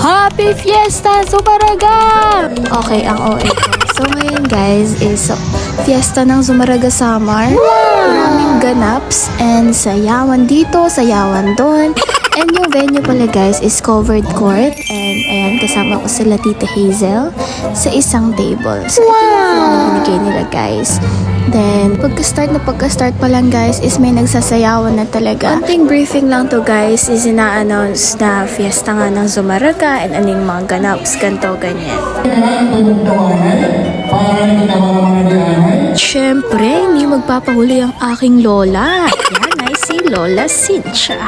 Happy Fiesta Zumaraga! Okay, ang OA ko. So ngayon guys is Fiesta ng Zumaraga Summer. Maraming ganaps and sayawan dito, sayawan doon. And yung venue pala guys is covered court. And ayan, kasama ko sila Tita Hazel sa isang table. So ito yung floor na binigay nila guys. Then, pagka-start pa lang guys is may nagsasayawan na talaga. Konting briefing lang to guys is ina-announce na fiesta nga ng Zumaraga and aning mga ganaps, ganto, ganyan. Siyempre, hindi magpapahuli ang aking lola. Yan ay si Lola Cynthia.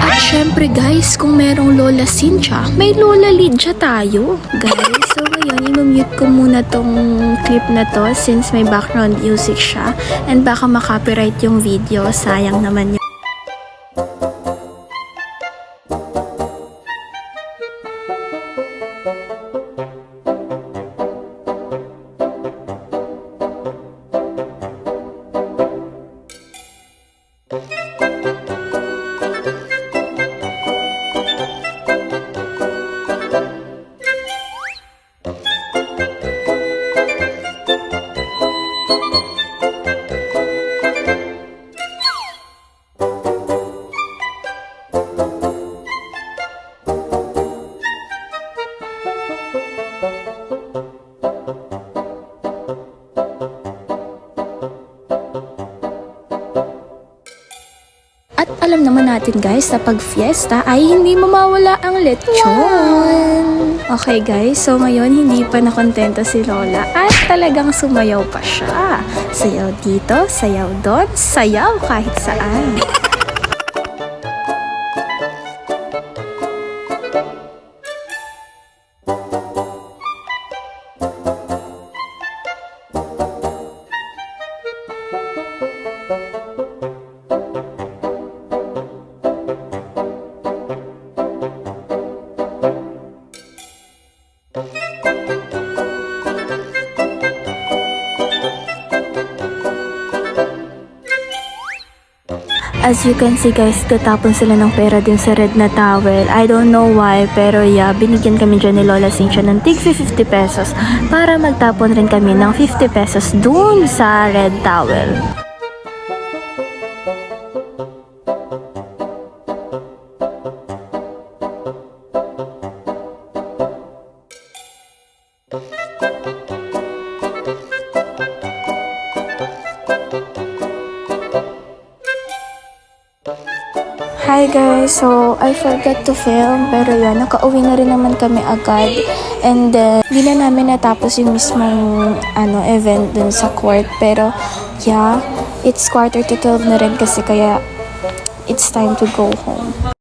At syempre guys, kung merong Lola Cynthia, may Lola Lydia tayo. Guys, so ngayon, i-mute ko muna tong clip na to since may background music siya. And baka makopyright yung video, sayang naman yun. At alam naman natin guys na pag fiesta ay hindi mamawala ang lechon. Okay guys, so ngayon hindi pa nakontento si Lola at talagang sumayaw pa siya. Sayaw dito, sayaw doon, sayaw kahit saan. As you can see guys, tatapon sila ng pera din sa red na towel. I don't know why, pero yeah, binigyan kami dyan ni Lola Cynthia ng tig 50 pesos para magtapon rin kami ng 50 pesos dun sa red towel. Hi guys, so I forgot to film pero yan, nakauwi na rin naman kami agad and hindi na namin natapos yung mismong event dun sa court pero yeah, it's 11:45 na rin kasi kaya it's time to go home.